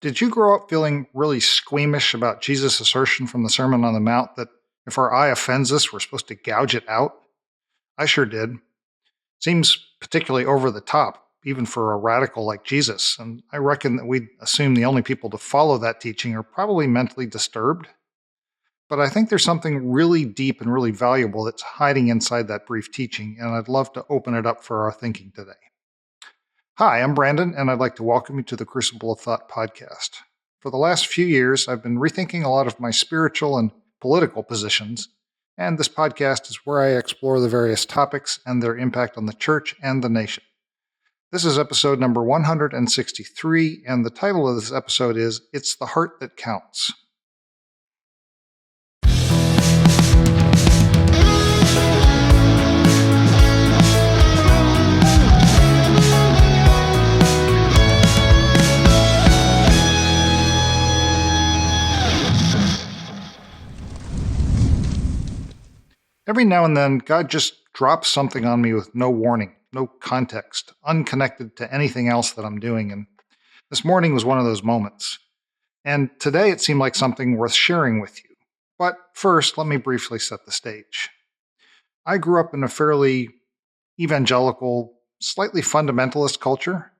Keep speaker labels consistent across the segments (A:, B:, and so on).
A: Did you grow up feeling really squeamish about Jesus' assertion from the Sermon on the Mount that if our eye offends us, we're supposed to gouge it out? I sure did. Seems particularly over the top, even for a radical like Jesus, and I reckon that we'd assume the only people to follow that teaching are probably mentally disturbed. But I think there's something really deep and really valuable that's hiding inside that brief teaching, and I'd love to open it up for our thinking today. Hi, I'm Brandon, and I'd like to welcome you to the Crucible of Thought podcast. For the last few years, I've been rethinking a lot of my spiritual and political positions, and this podcast is where I explore the various topics and their impact on the church and the nation. This is episode number 163, and the title of this episode is It's the Heart That Counts. Every now and then, God just drops something on me with no warning, no context, unconnected to anything else that I'm doing, and this morning was one of those moments. And today it seemed like something worth sharing with you. But first, let me briefly set the stage. I grew up in a fairly evangelical, slightly fundamentalist culture.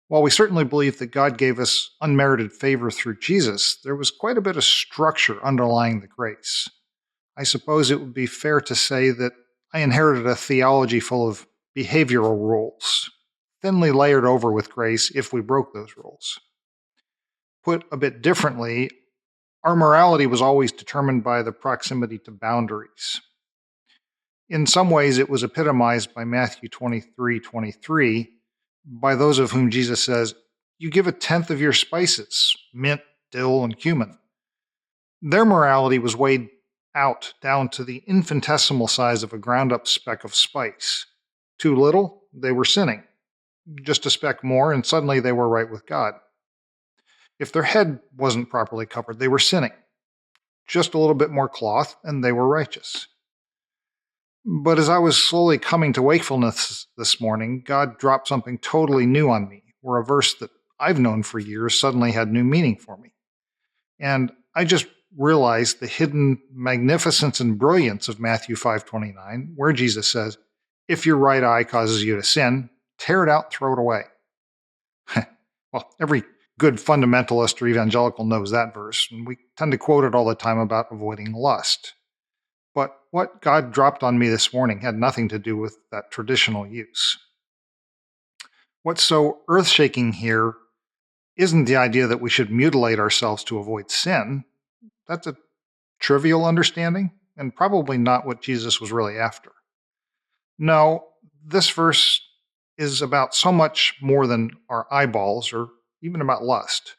A: While we certainly believe that God gave us unmerited favor through Jesus, there was quite a bit of structure underlying the grace. I suppose it would be fair to say that I inherited a theology full of behavioral rules, thinly layered over with grace if we broke those rules. Put a bit differently, our morality was always determined by the proximity to boundaries. In some ways, it was epitomized by Matthew 23:23, by those of whom Jesus says, "You give a tenth of your spices, mint, dill, and cumin." Their morality was weighed out down to the infinitesimal size of a ground up speck of spice. Too little, they were sinning. Just a speck more, and suddenly they were right with God. If their head wasn't properly covered, they were sinning. Just a little bit more cloth, and they were righteous. But as I was slowly coming to wakefulness this morning, God dropped something totally new on me, where a verse that I've known for years suddenly had new meaning for me. And I just realized the hidden magnificence and brilliance of Matthew 5:29, where Jesus says, "If your right eye causes you to sin, tear it out, throw it away." Well, every good fundamentalist or evangelical knows that verse, and we tend to quote it all the time about avoiding lust. But what God dropped on me this morning had nothing to do with that traditional use. What's so earth-shaking here isn't the idea that we should mutilate ourselves to avoid sin. That's a trivial understanding, and probably not what Jesus was really after. No, this verse is about so much more than our eyeballs or even about lust.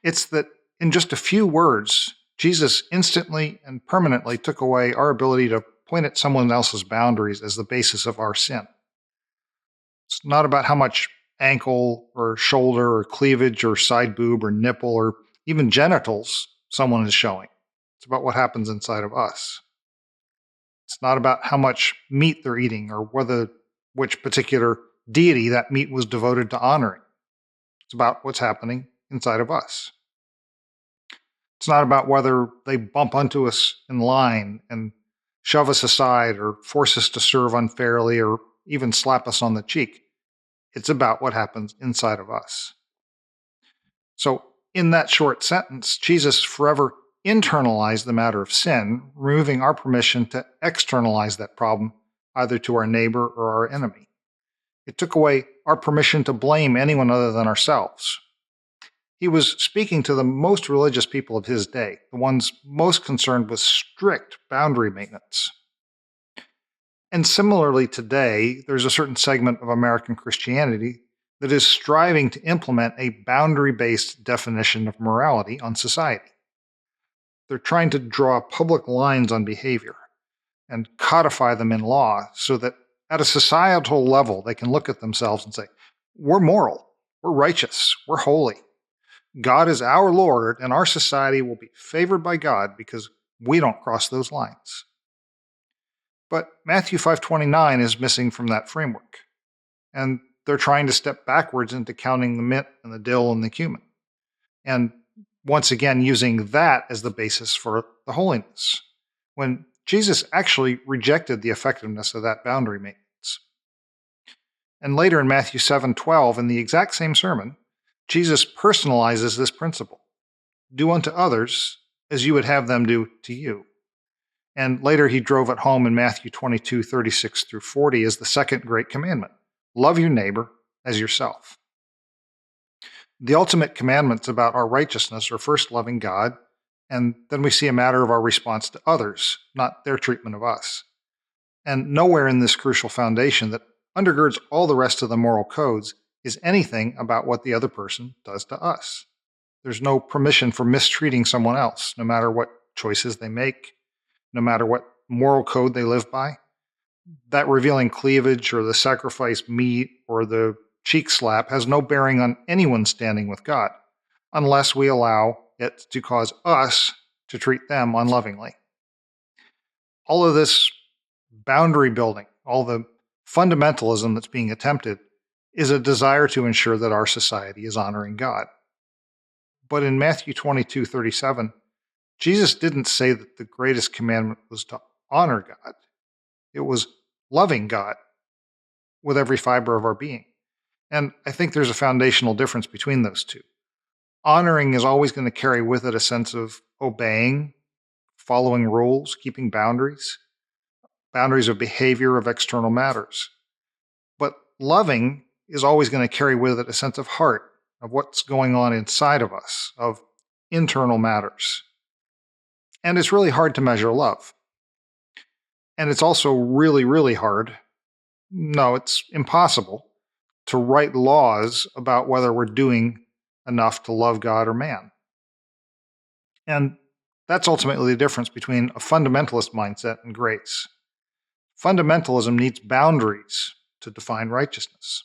A: It's that in just a few words, Jesus instantly and permanently took away our ability to point at someone else's boundaries as the basis of our sin. It's not about how much ankle or shoulder or cleavage or side boob or nipple or even genitals someone is showing. It's about what happens inside of us. It's not about how much meat they're eating or which particular deity that meat was devoted to honoring. It's about what's happening inside of us. It's not about whether they bump onto us in line and shove us aside or force us to serve unfairly or even slap us on the cheek. It's about what happens inside of us. So, in that short sentence, Jesus forever internalized the matter of sin, removing our permission to externalize that problem either to our neighbor or our enemy. It took away our permission to blame anyone other than ourselves. He was speaking to the most religious people of his day, the ones most concerned with strict boundary maintenance. And similarly today, there's a certain segment of American Christianity that is striving to implement a boundary-based definition of morality on society. They're trying to draw public lines on behavior and codify them in law so that at a societal level, they can look at themselves and say, we're moral, we're righteous, we're holy. God is our Lord, and our society will be favored by God because we don't cross those lines. But Matthew 5:29 is missing from that framework, and they're trying to step backwards into counting the mint and the dill and the cumin. And once again, using that as the basis for the holiness, when Jesus actually rejected the effectiveness of that boundary maintenance. And later in Matthew 7:12, in the exact same sermon, Jesus personalizes this principle. Do unto others as you would have them do to you. And later he drove it home in Matthew 22:36 through 40 as the second great commandment. Love your neighbor as yourself. The ultimate commandments about our righteousness are first loving God, and then we see a matter of our response to others, not their treatment of us. And nowhere in this crucial foundation that undergirds all the rest of the moral codes is anything about what the other person does to us. There's no permission for mistreating someone else, no matter what choices they make, no matter what moral code they live by. That revealing cleavage or the sacrificed meat or the cheek slap has no bearing on anyone's standing with God, unless we allow it to cause us to treat them unlovingly. All of this boundary building, all the fundamentalism that's being attempted, is a desire to ensure that our society is honoring God. But in Matthew 22:37, Jesus didn't say that the greatest commandment was to honor God. It was loving God with every fiber of our being. And I think there's a foundational difference between those two. Honoring is always going to carry with it a sense of obeying, following rules, keeping boundaries of behavior, of external matters. But loving is always going to carry with it a sense of heart, of what's going on inside of us, of internal matters. And it's really hard to measure love. And it's also really, really hard. No, it's impossible to write laws about whether we're doing enough to love God or man. And that's ultimately the difference between a fundamentalist mindset and grace. Fundamentalism needs boundaries to define righteousness.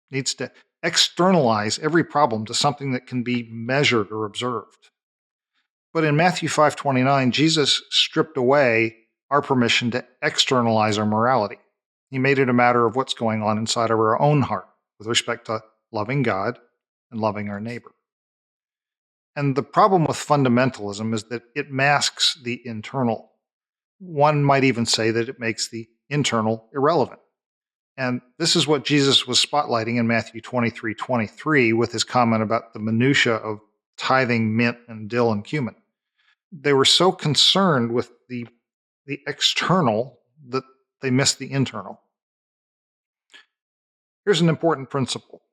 A: It needs to externalize every problem to something that can be measured or observed. But in Matthew 5:29, Jesus stripped away our permission to externalize our morality. He made it a matter of what's going on inside of our own heart with respect to loving God and loving our neighbor. And the problem with fundamentalism is that it masks the internal. One might even say that it makes the internal irrelevant. And this is what Jesus was spotlighting in Matthew 23:23 with his comment about the minutia of tithing mint and dill and cumin. They were so concerned with the external that they missed the internal. Here's an important principle.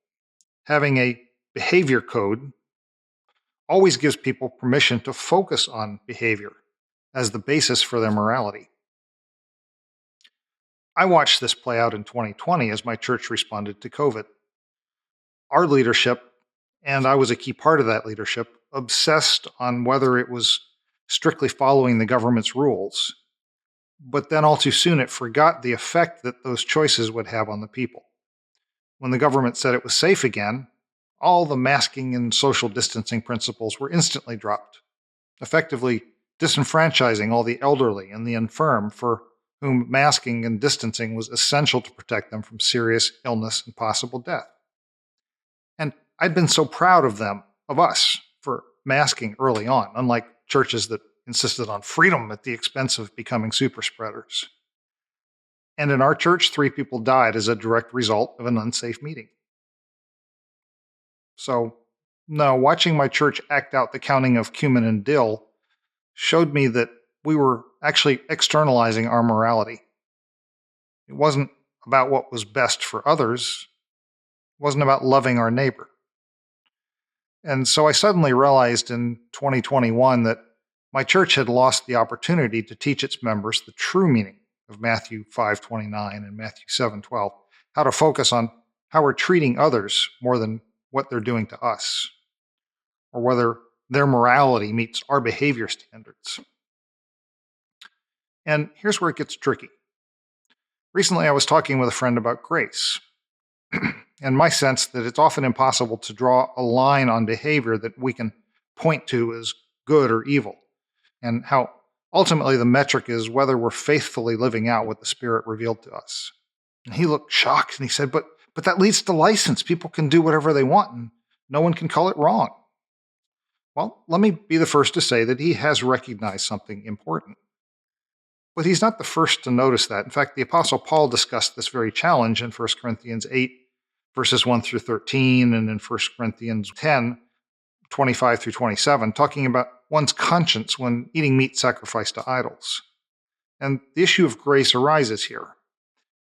A: Having a behavior code always gives people permission to focus on behavior as the basis for their morality. I watched this play out in 2020 as my church responded to COVID. Our leadership, and I was a key part of that leadership, obsessed on whether it was strictly following the government's rules, but then all too soon it forgot the effect that those choices would have on the people. When the government said it was safe again, all the masking and social distancing principles were instantly dropped, effectively disenfranchising all the elderly and the infirm for whom masking and distancing was essential to protect them from serious illness and possible death. And I'd been so proud of them, of us, for masking early on, unlike churches that insisted on freedom at the expense of becoming super spreaders. And in our church, 3 people died as a direct result of an unsafe meeting. So, no, watching my church act out the counting of cumin and dill showed me that we were actually externalizing our morality. It wasn't about what was best for others. It wasn't about loving our neighbor. And so I suddenly realized in 2021 that my church had lost the opportunity to teach its members the true meaning of Matthew 5:29 and Matthew 7:12, how to focus on how we're treating others more than what they're doing to us, or whether their morality meets our behavior standards. And here's where it gets tricky. Recently, I was talking with a friend about grace, and my sense that it's often impossible to draw a line on behavior that we can point to as good or evil, and how ultimately the metric is whether we're faithfully living out what the Spirit revealed to us. And he looked shocked and he said, but that leads to license. People can do whatever they want and no one can call it wrong. Well, let me be the first to say that he has recognized something important. But he's not the first to notice that. In fact, the Apostle Paul discussed this very challenge in 1 Corinthians 8, verses 1 through 13, and in 1 Corinthians 10, 25 through 27, talking about one's conscience when eating meat sacrificed to idols. And the issue of grace arises here.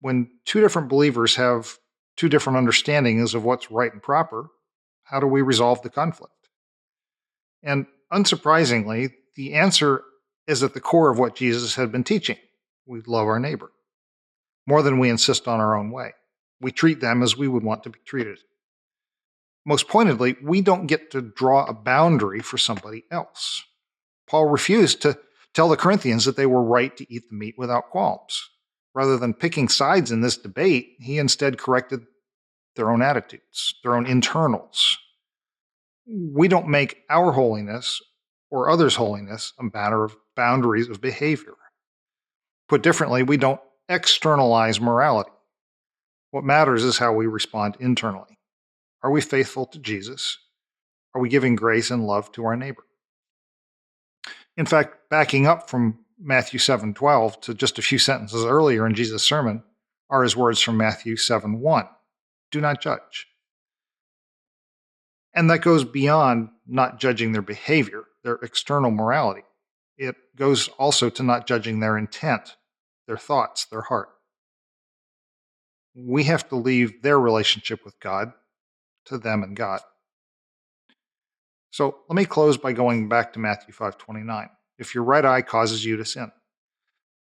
A: When two different believers have two different understandings of what's right and proper, how do we resolve the conflict? And unsurprisingly, the answer is at the core of what Jesus had been teaching. We love our neighbor more than we insist on our own way. We treat them as we would want to be treated. Most pointedly, we don't get to draw a boundary for somebody else. Paul refused to tell the Corinthians that they were right to eat the meat without qualms. Rather than picking sides in this debate, he instead corrected their own attitudes, their own internals. We don't make our holiness or others' holiness a matter of boundaries of behavior. Put differently, we don't externalize morality. What matters is how we respond internally. Are we faithful to Jesus? Are we giving grace and love to our neighbor? In fact, backing up from Matthew 7:12 to just a few sentences earlier in Jesus' sermon are his words from Matthew 7:1. Do not judge. And that goes beyond not judging their behavior, their external morality. It goes also to not judging their intent, their thoughts, their heart. We have to leave their relationship with God to them and God. So let me close by going back to Matthew 5:29. If your right eye causes you to sin.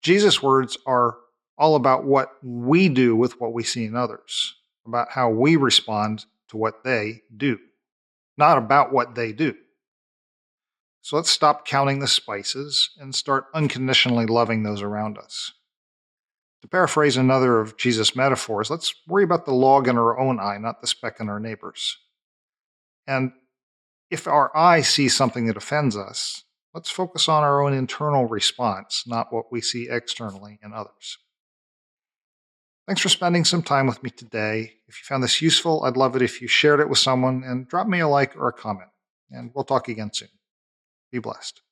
A: Jesus' words are all about what we do with what we see in others, about how we respond to what they do, not about what they do. So let's stop counting the spices and start unconditionally loving those around us. To paraphrase another of Jesus' metaphors, let's worry about the log in our own eye, not the speck in our neighbor's. And if our eye sees something that offends us, let's focus on our own internal response, not what we see externally in others. Thanks for spending some time with me today. If you found this useful, I'd love it if you shared it with someone and drop me a like or a comment. And we'll talk again soon. Be blessed.